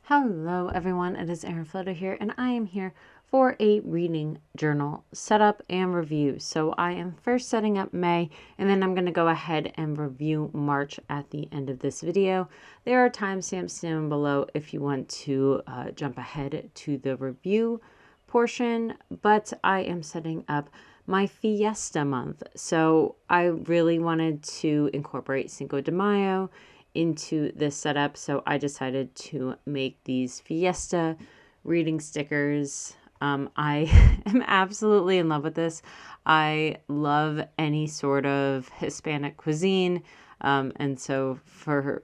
Hello everyone, it is Erin Floto here, and I am here for a reading journal setup and review. So I am first setting up May, and then I'm going to go ahead and review March at the end of this video. There are timestamps down below if you want to jump ahead to the review portion, but I am setting up my Fiesta month. So I really wanted to incorporate Cinco de Mayo into this setup, so I decided to make these Fiesta reading stickers. I am absolutely in love with this. I love any sort of Hispanic cuisine. And so for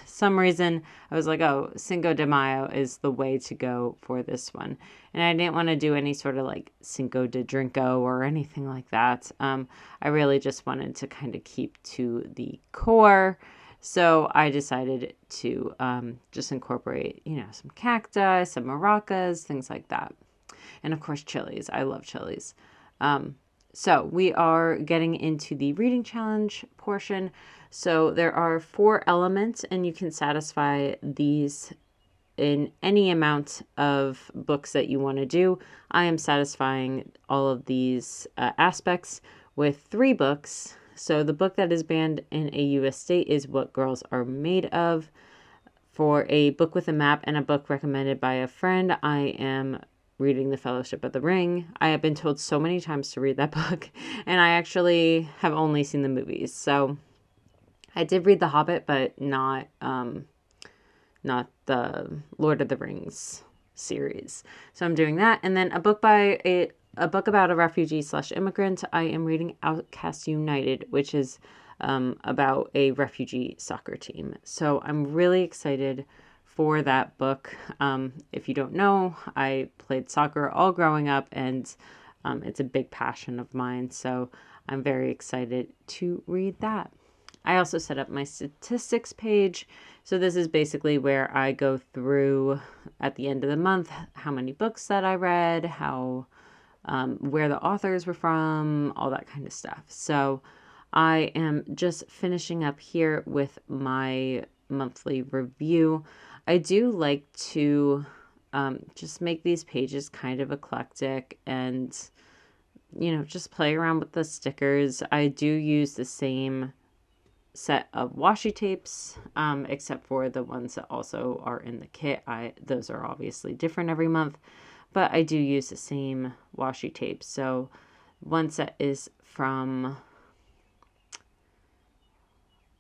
some reason, I was like, oh, Cinco de Mayo is the way to go for this one. And I didn't want to do any sort of like Cinco de Drinko or anything like that. I really just wanted to kind of keep to the core. So I decided to just incorporate, some cacti, some maracas, things like that. And of course, chilies. I love chilies. So we are getting into the reading challenge portion. So there are 4 elements, and you can satisfy these in any amount of books that you want to do. I am satisfying all of these aspects with 3 books. So the book that is banned in a U.S. state is What Girls Are Made Of. For a book with a map and a book recommended by a friend, I am reading The Fellowship of the Ring. I have been told so many times to read that book, and I actually have only seen the movies. So I did read The Hobbit, but not the Lord of the Rings series. So I'm doing that. And then a book about a refugee/immigrant. I am reading Outcasts United, which is about a refugee soccer team. So I'm really excited for that book. If you don't know, I played soccer all growing up, and it's a big passion of mine. So I'm very excited to read that. I also set up my statistics page. So this is basically where I go through at the end of the month how many books that I read, where the authors were from, all that kind of stuff. So I am just finishing up here with my monthly review. I do like to just make these pages kind of eclectic and, just play around with the stickers. I do use the same set of washi tapes, except for the ones that also are in the kit. Those are obviously different every month, but I do use the same washi tapes. So one set is from,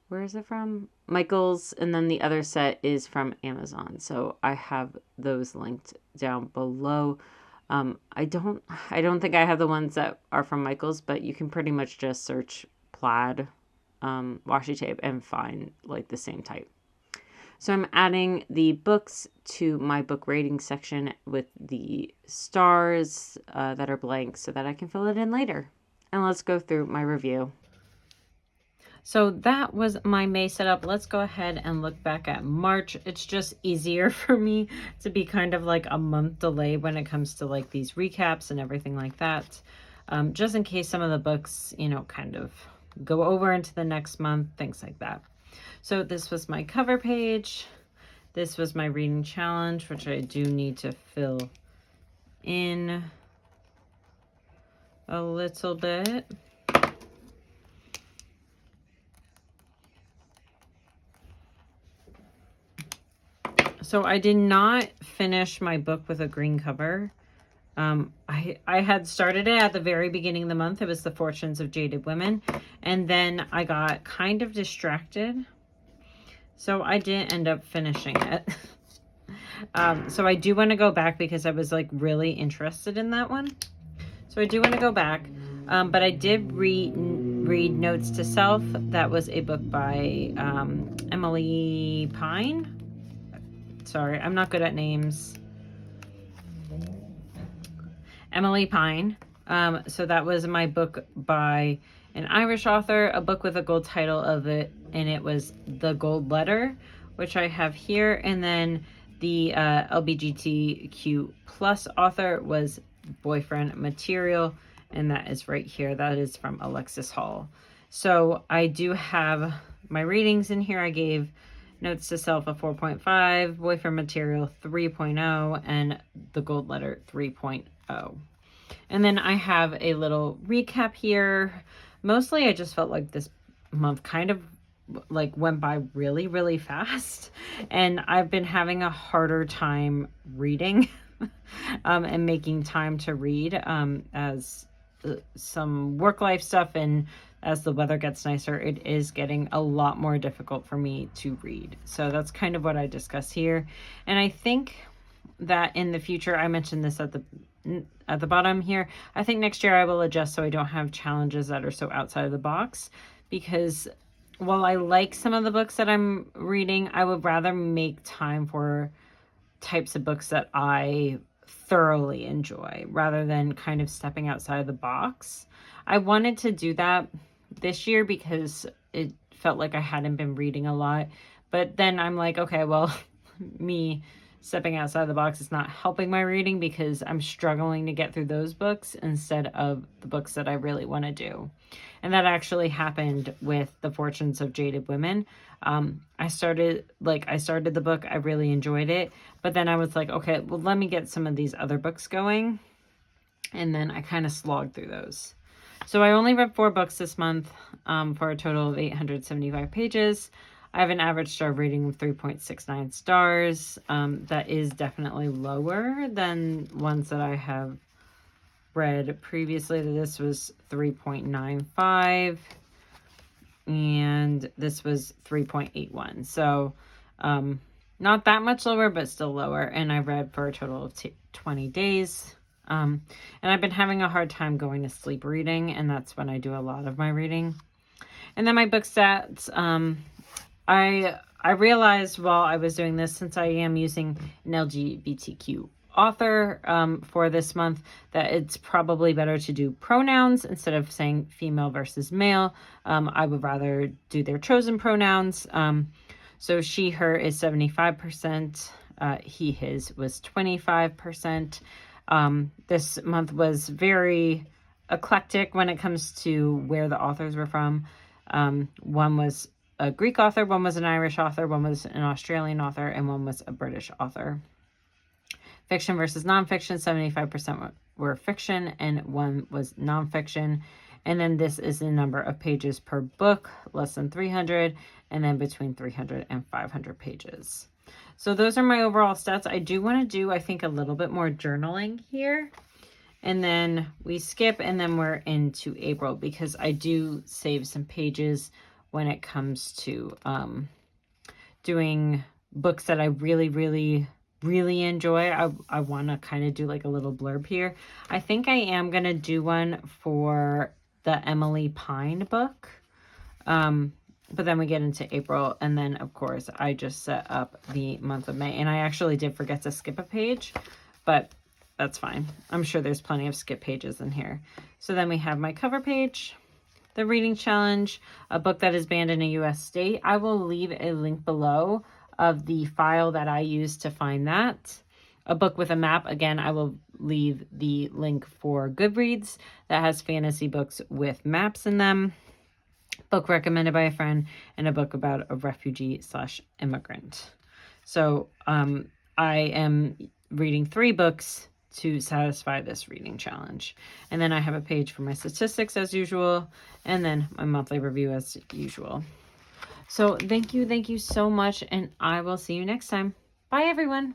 where is it from? Michael's, and then the other set is from Amazon. So I have those linked down below. I don't think I have the ones that are from Michael's, but you can pretty much just search plaid washi tape and find like the same type. So I'm adding the books to my book rating section with the stars that are blank so that I can fill it in later. And let's go through my review. So that was my May setup. Let's go ahead and look back at March. It's just easier for me to be kind of like a month delay when it comes to like these recaps and everything like that. Just in case some of the books, kind of go over into the next month, things like that. So this was my cover page. This was my reading challenge, which I do need to fill in a little bit. So I did not finish my book with a green cover. I had started it at the very beginning of the month. It was The Fortunes of Jaded Women. And then I got kind of distracted. So I didn't end up finishing it. So I do want to go back because I was like really interested in that one. So I do want to go back. But I did read Notes to Self. That was a book by Emily Pine. Sorry, I'm not good at names. Emily Pine. So that was my book by an Irish author, a book with a gold title of it, and it was The Gold Letter, which I have here. And then the LGBTQ plus author was Boyfriend Material, and that is right here. That is from Alexis Hall. So I do have my readings in here. I gave Notes to Self a 4.5, Boyfriend Material 3.0, and The Gold Letter 3.0. And then I have a little recap here. Mostly I just felt like this month kind of like went by really, really fast. And I've been having a harder time reading and making time to read as some work life stuff, and as the weather gets nicer, it is getting a lot more difficult for me to read. So that's kind of what I discuss here. And I think that in the future, I mentioned this at the bottom here, I think next year I will adjust so I don't have challenges that are so outside of the box, because while I like some of the books that I'm reading, I would rather make time for types of books that I thoroughly enjoy rather than kind of stepping outside of the box. I wanted to do that this year because it felt like I hadn't been reading a lot, but then I'm like, okay, well, me stepping outside the box is not helping my reading because I'm struggling to get through those books instead of the books that I really want to do. And that actually happened with The Fortunes of Jaded Women. I started the book, I really enjoyed it, but then I was like, okay, well, let me get some of these other books going. And then I kind of slogged through those. So I only read 4 books this month for a total of 875 pages. I have an average star rating of 3.69 stars. That is definitely lower than ones that I have read previously. This was 3.95 and this was 3.81. So not that much lower, but still lower. And I read for a total of 20 days. And I've been having a hard time going to sleep reading, and that's when I do a lot of my reading. And then my book stats, I realized while I was doing this, since I am using an LGBTQ author for this month, that it's probably better to do pronouns instead of saying female versus male. I would rather do their chosen pronouns. So she, her is 75%. He, his was 25%. This month was very eclectic when it comes to where the authors were from. One was a Greek author, one was an Irish author, one was an Australian author, and one was a British author. Fiction versus nonfiction, 75% were fiction and one was nonfiction. And then this is the number of pages per book, less than 300, and then between 300 and 500 pages. So those are my overall stats. I do want to do, I think, a little bit more journaling here. And then we skip and then we're into April because I do save some pages when it comes to doing books that I really, really, really enjoy. I want to kind of do like a little blurb here. I think I am going to do one for the Emily Pine book. But then we get into April, and then, of course, I just set up the month of May. And I actually did forget to skip a page, but that's fine. I'm sure there's plenty of skip pages in here. So then we have my cover page, the reading challenge, a book that is banned in a U.S. state. I will leave a link below of the file that I used to find that. A book with a map. Again, I will leave the link for Goodreads that has fantasy books with maps in them. Book recommended by a friend, and a book about a refugee/immigrant. So I am reading 3 books to satisfy this reading challenge. And then I have a page for my statistics as usual, and then my monthly review as usual. So thank you so much, and I will see you next time. Bye, everyone.